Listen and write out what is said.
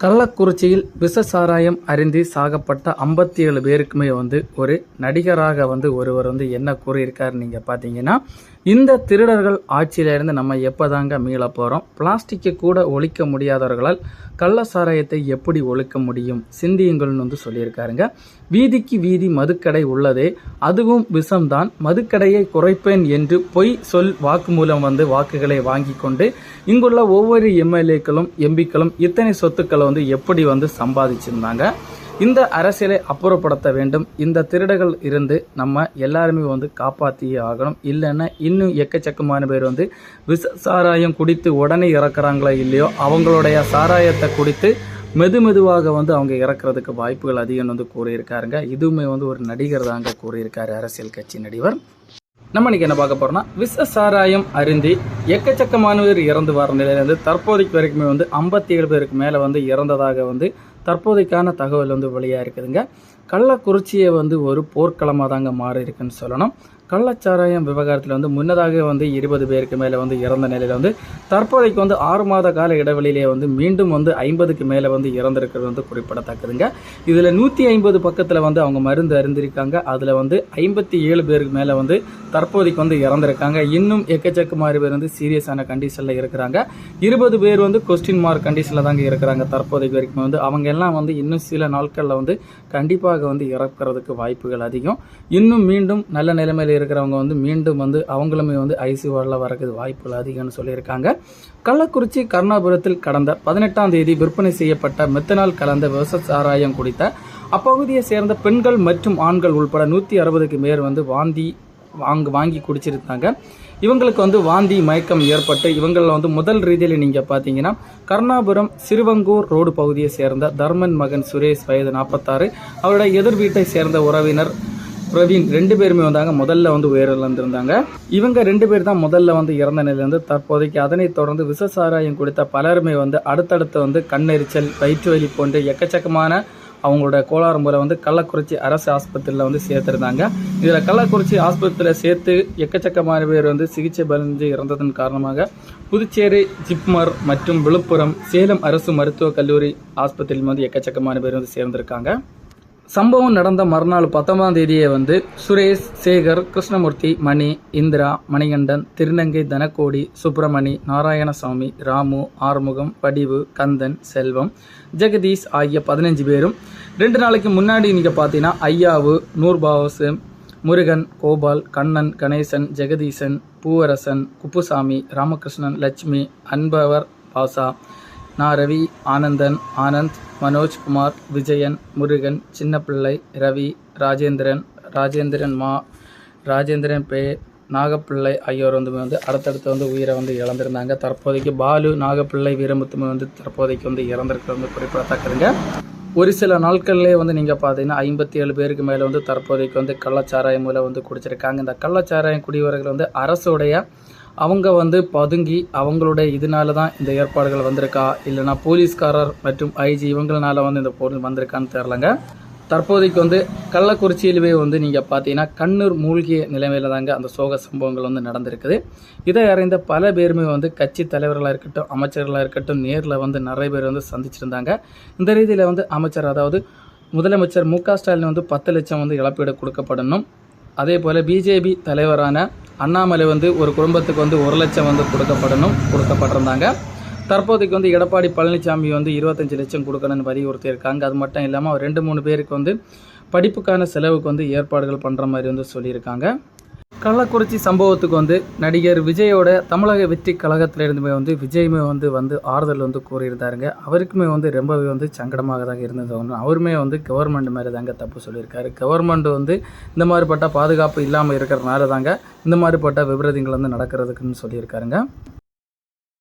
கள்ளக்குறிச்சியில் விஷ சாராயம் அருந்தி சாகப்பட்ட 57 பேருக்குமே ஒரு நடிகராக ஒருவர் என்ன கூறியிருக்காரு நீங்கள் பார்த்தீங்கன்னா, இந்த திருடர்கள் ஆட்சியிலிருந்து நம்ம எப்போதாங்க மீள போகிறோம்? பிளாஸ்டிக்கை கூட ஒழிக்க முடியாதவர்களால் கள்ள சாராயத்தை எப்படி ஒழிக்க முடியும்? சிந்தியுங்கள்னு சொல்லியிருக்காருங்க. வீதிக்கு வீதி மதுக்கடை உள்ளதே, அதுவும் விஷம்தான். மதுக்கடையை குறைப்பேன் என்று பொய் சொல் வாக்குமூலம் வாக்குகளை வாங்கி கொண்டு இங்குள்ள ஒவ்வொரு எம்எல்ஏக்களும் எம்பிக்களும் இத்தனை சொத்துக்களை எப்படி சம்பாதிச்சிருந்தாங்க. இந்த அரசியலை அப்புறப்படுத்த வேண்டும். இந்த திருடர்கள் இருந்து நம்ம எல்லாருமே காப்பாற்றியே ஆகணும். இல்லைன்னா இன்னும் எக்கச்சக்கமான பேர் விஷ சாராயம் குடித்து உடனே இறக்குறாங்களோ இல்லையோ, அவங்களுடைய சாராயத்தை குடித்து மெதுவாக அவங்க இறக்குறதுக்கு வாய்ப்புகள் அதிகம் கூறியிருக்காருங்க. இதுவுமே ஒரு நடிகர் தாங்க கூறியிருக்காரு, அரசியல் கட்சி நடிகர். நம்ம இன்னைக்கு என்ன பார்க்க போறோம்னா, விஷ சாராயம் அருந்தி எக்கச்சக்கமான பேர் இறந்து வர நிலையிலிருந்து தற்போதைக்கு வரைக்குமே 57 பேருக்கு மேலே இறந்ததாக தற்போதைக்கான தகவல் வெளியாக இருக்குதுங்க. கள்ளக்குறிச்சியை ஒரு போர்க்களமாக தாங்க மாறி இருக்குன்னு சொல்லணும். கள்ளச்சாராயம் விவகாரத்தில் முன்னதாக 20 பேருக்கு மேலே இறந்த நிலையில் தற்போதைக்கு 6 மாத கால இடைவெளியிலே மீண்டும் 50க்கு மேலே இறந்திருக்கிறது குறிப்பிடத்தக்கதுங்க. இதில் 150 பக்கத்தில் அவங்க மருந்து அருந்திருக்காங்க. அதில் 57 பேருக்கு மேலே தற்போதைக்கு இறந்திருக்காங்க. இன்னும் எக்கச்சக்கமாரி பேர் சீரியஸான கண்டிஷனில் இருக்கிறாங்க. 20 பேர் கொஸ்டின் மார்க் கண்டிஷனில் தாங்க இருக்கிறாங்க. தற்போதைக்கு வரைக்கும் அவங்க எல்லாம் இன்னும் சில நாட்களில் கண்டிப்பாக இறக்கிறதுக்கு வாய்ப்புகள் அதிகம். இன்னும் மீண்டும் நல்ல நிலைமையில் இருக்கிறவங்க மீண்டும் அவங்களுமே ஐசி வார்டில் வரது வாய்ப்புகள் அதிகம்னு சொல்லியிருக்காங்க. கள்ளக்குறிச்சி கருணாபுரத்தில் கடந்த 18ஆம் தேதி விற்பனை செய்யப்பட்ட மெத்தனால் கலந்த விஷ சாராயம் குடித்த அப்பகுதியை சேர்ந்த பெண்கள் மற்றும் ஆண்கள் உள்பட 160க்கு மேல் வாங்கி குடிச்சிருந்தாங்க. இவங்களுக்கு வாந்தி மயக்கம் ஏற்பட்டு இவங்களில் முதல் ரீதியில் நீங்கள் பார்த்தீங்கன்னா, கருணாபுரம் சிறுவங்கூர் ரோடு பகுதியை சேர்ந்த தர்மன் மகன் சுரேஷ், வயது 46, அவருடைய எதிர் வீட்டை சேர்ந்த உறவினர் பிரவீன் 2 பேருமே முதல்ல உயிரிழந்திருந்தாங்க. இவங்க 2 பேர் தான் முதல்ல இறந்த நிலையிலிருந்து தற்போதைக்கு அதனைத் தொடர்ந்து விஷ சாராயம் குடித்த பலருமே அடுத்தடுத்து கண்ணெரிச்சல், வயிற்று வலி போன்ற எக்கச்சக்கமான அவங்களோட கோளாறு மூலம் கள்ளக்குறிச்சி அரசு ஆஸ்பத்திரியில் சேர்த்துருந்தாங்க. இதில் கள்ளக்குறிச்சி ஆஸ்பத்திரியில் சேர்த்து எக்கச்சக்கமான பேர் சிகிச்சை பலனின்றி இறந்ததன் காரணமாக புதுச்சேரி ஜிப்மர் மற்றும் விழுப்புரம் சேலம் அரசு மருத்துவக் கல்லூரி ஆஸ்பத்திரியில் எக்கச்சக்கமான பேர் சேர்ந்திருக்காங்க. சம்பவம் நடந்த மறுநாள் 19ஆம் தேதியே சுரேஷ், சேகர், கிருஷ்ணமூர்த்தி, மணி, இந்திரா, மணிகண்டன், திருநங்கை, தனக்கோடி, சுப்பிரமணி, நாராயணசாமி, ராமு, ஆறுமுகம், வடிவு, கந்தன், செல்வம், ஜெகதீஷ் ஆகிய 15 பேரும் 2 நாளைக்கு முன்னாடி நீங்கள் பார்த்தீங்கன்னா ஐயாவு, நூர்பாவசு, முருகன், கோபால், கண்ணன், கணேசன், ஜெகதீசன், பூவரசன், குப்புசாமி, ராமகிருஷ்ணன், லட்சுமி, அன்பவர், பாசா, ரவி, ஆனந்தன், ஆனந்த், மனோஜ் குமார், விஜயன், முருகன், சின்னப்பிள்ளை, ரவி, ராஜேந்திரன் ராஜேந்திரன் பே, நாகப்பிள்ளை ஆகியோர் அடுத்தடுத்து உயிரை இழந்திருந்தாங்க. தற்போதைக்கு பாலு, நாகப்பிள்ளை, வீரமுத்துமே தற்போதைக்கு இறந்திருக்கிறது குறிப்பிடத்தக்கதுங்க. ஒரு சில நாட்கள்லேயே நீங்கள் பார்த்தீங்கன்னா 57 பேருக்கு மேலே தற்போதைக்கு கள்ளச்சாராயம் மூலம் குடிச்சிருக்காங்க. இந்த கள்ளச்சாராயம் குடிவர்கள் அரசுடைய அவங்க பதுங்கி அவங்களுடைய இதனால தான் இந்த ஏற்பாடுகள் வந்திருக்கா, இல்லைனா போலீஸ்காரர் மற்றும் ஐஜி இவங்களால இந்த பொருள் வந்திருக்கான்னு தெரிலங்க. தற்போதைக்கு கள்ளக்குறிச்சியிலுமே நீங்கள் பார்த்தீங்கன்னா கண்ணூர் மூழ்கிய நிலைமையில தாங்க அந்த சோக சம்பவங்கள் நடந்திருக்குது. இதை அறிந்த பல பேருமே கட்சி தலைவர்களாக இருக்கட்டும், அமைச்சர்களாக இருக்கட்டும், நேரில் நிறைய பேர் சந்திச்சிருந்தாங்க. இந்த ரீதியில் அமைச்சர், அதாவது முதலமைச்சர் மு க ஸ்டாலின் 10 லட்சம் இழப்பீடு கொடுக்கப்படணும். அதே போல் பிஜேபி தலைவரான அண்ணாமலை ஒரு குடும்பத்துக்கு 1 லட்சம் கொடுக்கப்பட்டிருந்தாங்க. தற்போதைக்கு எடப்பாடி பழனிசாமி 25 லட்சம் கொடுக்கணும்னு வலியுறுத்தியிருக்காங்க. அது மட்டும் இல்லாமல் 2-3 பேருக்கு படிப்புக்கான செலவுக்கு ஏற்பாடுகள் பண்ணுற மாதிரி சொல்லியிருக்காங்க. கள்ளக்குறிச்சி சம்பவத்துக்கு நடிகர் விஜயோட தமிழக வெற்றி கழகத்திலிருந்துமே விஜயுமே ஆறுதல் கூறியிருந்தாருங்க. அவருக்குமே ரொம்பவே சங்கடமாக தாங்க இருந்தது. அவருமே கவர்மெண்ட் மேலே தாங்க தப்பு சொல்லியிருக்காரு. கவர்மெண்ட் இந்த மாதிரிப்பட்ட பாதுகாப்பு இல்லாமல் இருக்கிறதுனால தாங்க இந்த மாதிரிப்பட்ட விபரீதங்கள் நடக்கிறதுக்குன்னு சொல்லியிருக்காருங்க.